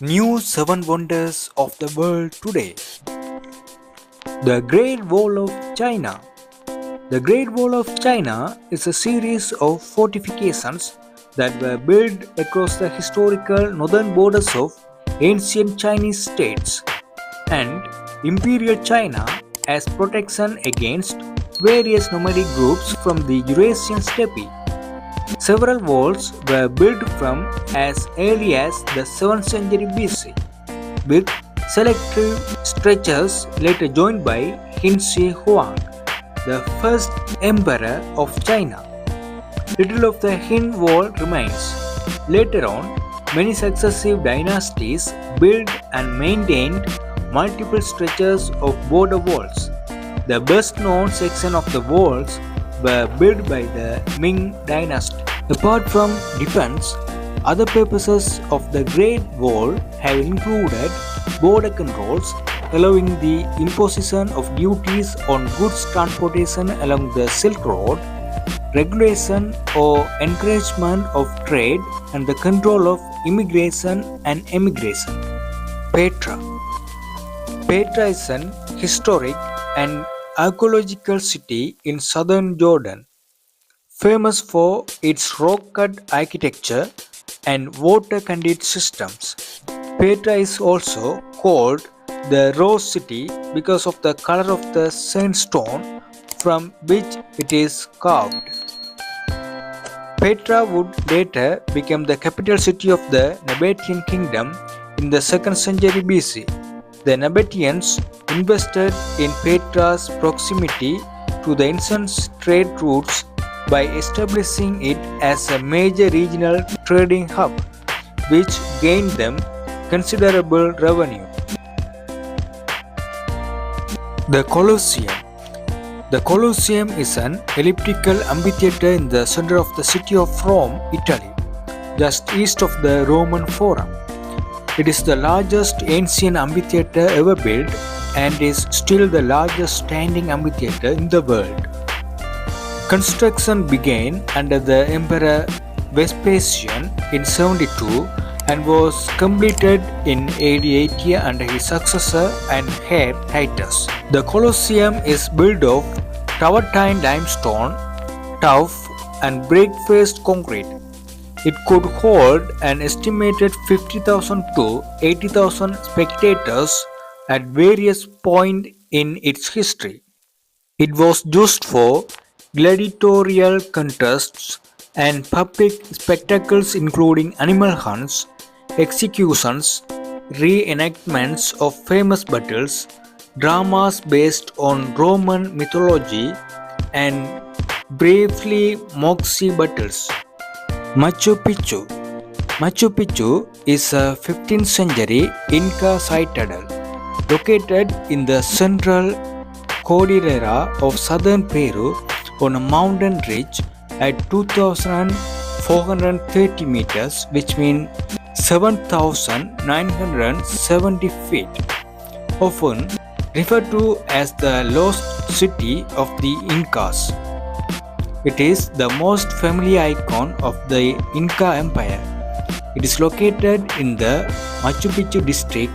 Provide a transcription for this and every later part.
New Seven Wonders of the World today. The Great Wall of China. The Great Wall of China is a series of fortifications that were built across the historical northern borders of ancient Chinese states and Imperial China as protection against various nomadic groups from the Eurasian steppe. Several walls were built from as early as the 7th century BC, with selective stretches later joined by Qin Shi Huang, the first emperor of China. Little of the Qin wall remains. Later on, many successive dynasties built and maintained multiple stretches of border walls. The best known section of the walls were built by the Ming dynasty. Apart from defense, other purposes of the Great Wall have included border controls, allowing the imposition of duties on goods transportation along the Silk Road, regulation or encouragement of trade, and the control of immigration and emigration. Petra. Petra is an historic and archaeological city in southern Jordan, famous for its rock-cut architecture and water-conduit systems. Petra is also called the Rose City because of the color of the sandstone from which it is carved. Petra would later become the capital city of the Nabatean kingdom in the 2nd century BC. The Nabateans invested in Petra's proximity to the ancient trade routes by establishing it as a major regional trading hub, which gained them considerable revenue. The Colosseum. The Colosseum is an elliptical amphitheater in the center of the city of Rome, Italy, just east of the Roman Forum. It is the largest ancient amphitheater ever built and is still the largest standing amphitheater in the world. Construction began under the Emperor Vespasian in 72 and was completed in AD 80 under his successor and heir Titus. The Colosseum is built of travertine limestone, tuff, and break-faced concrete. It could hold an estimated 50,000 to 80,000 spectators at various points in its history. It was used for gladiatorial contests and public spectacles including animal hunts, executions, reenactments of famous battles, dramas based on Roman mythology, and bravely moxie battles. Machu Picchu. Machu Picchu is a 15th century Inca citadel located in the central Cordillera of southern Peru on a mountain ridge at 2,430 meters, which means 7,970 feet, often referred to as the lost city of the Incas. It is the most familiar icon of the Inca Empire. It is located in the Machu Picchu district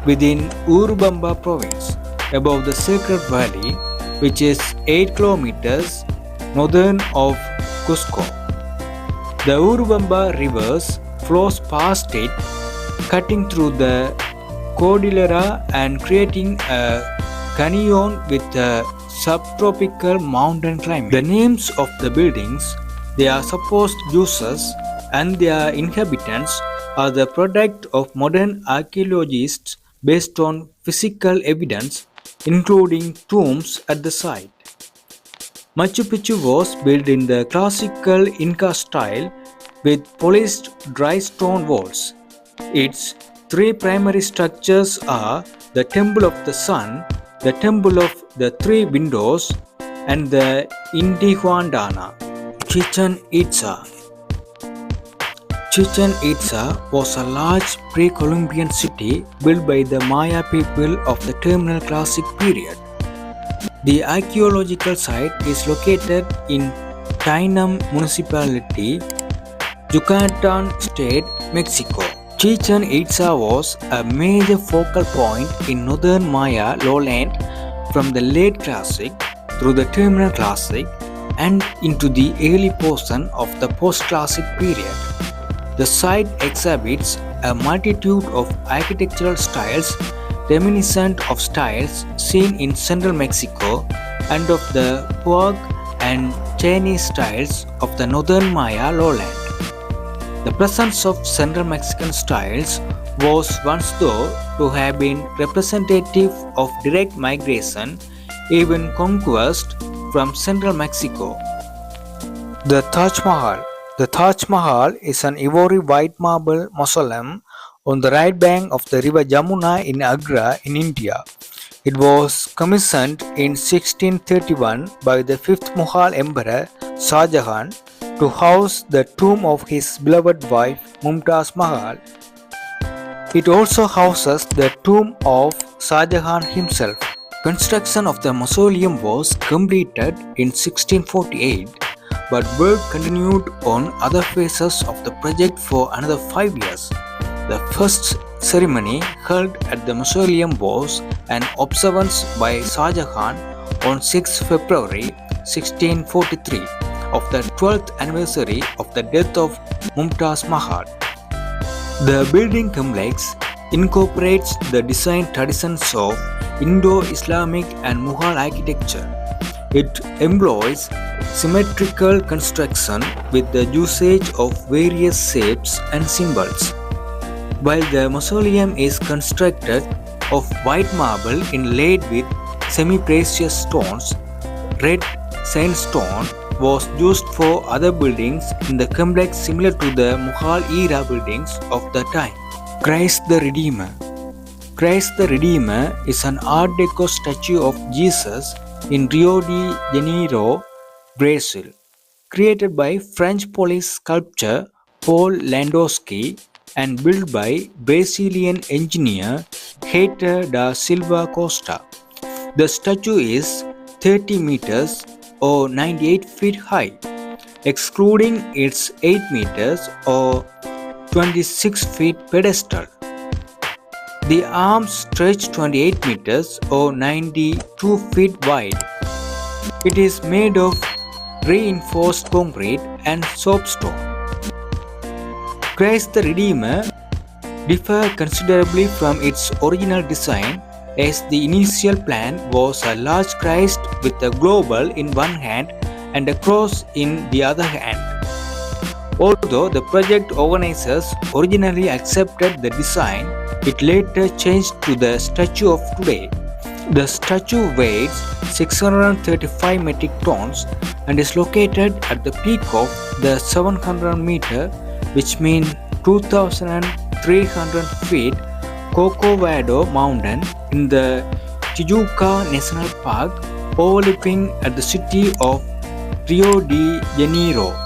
within Urubamba province, above the Sacred Valley, which is 8 kilometers northern of Cusco. The Urubamba River flows past it, cutting through the Cordillera and creating a canyon with a subtropical mountain climate. The names of the buildings, their supposed users, and their inhabitants are the product of modern archaeologists based on physical evidence, including tombs at the site. Machu Picchu was built in the classical Inca style with polished dry stone walls. Its three primary structures are the Temple of the Sun, the Temple of the Three Windows, and the Intihuatana. Chichen Itza. Chichen Itza was a large pre-Columbian city built by the Maya people of the Terminal Classic period. The archaeological site is located in Tainam Municipality, Yucatan State, Mexico. Chichen Itza was a major focal point in northern Maya lowland from the late Classic through the Terminal Classic and into the early portion of the post-Classic period. The site exhibits a multitude of architectural styles reminiscent of styles seen in central Mexico and of the Puuc and Chinese styles of the northern Maya lowland. The presence of Central Mexican styles was once thought to have been representative of direct migration, even conquest, from Central Mexico. The Taj Mahal. The Taj Mahal is an ivory white marble mausoleum on the right bank of the river Jamuna in Agra in India. It was commissioned in 1631 by the 5th Mughal Emperor Shah Jahan to house the tomb of his beloved wife Mumtaz Mahal. It also houses the tomb of Shah Jahan himself. Construction of the mausoleum was completed in 1648, but work continued on other phases of the project for another 5 years. The first ceremony held at the mausoleum was an observance by Shah Jahan on 6 February 1643 of the 12th anniversary of the death of Mumtaz Mahal. The building complex incorporates the design traditions of Indo-Islamic and Mughal architecture. It employs symmetrical construction with the usage of various shapes and symbols. While the mausoleum is constructed of white marble inlaid with semi-precious stones, red sandstone was used for other buildings in the complex similar to the Mughal era buildings of the time. Christ the Redeemer. Christ the Redeemer is an Art Deco statue of Jesus in Rio de Janeiro, Brazil, created by French police sculptor Paul Landowski and built by Brazilian engineer Heitor da Silva Costa. The statue is 30 meters or 98 feet high, excluding its 8 meters or 26 feet pedestal. The arms stretch 28 meters or 92 feet wide. It is made of reinforced concrete and soapstone. Christ the Redeemer differs considerably from its original design, as the initial plan was a large Christ with a global in one hand and a cross in the other hand. Although the project organizers originally accepted the design, it later changed to the statue of today. The statue weighs 635 metric tons and is located at the peak of the 700 meter, which means 2,300 feet, Corcovado Mountain in the Tijuca National Park, overlooking at the city of Rio de Janeiro.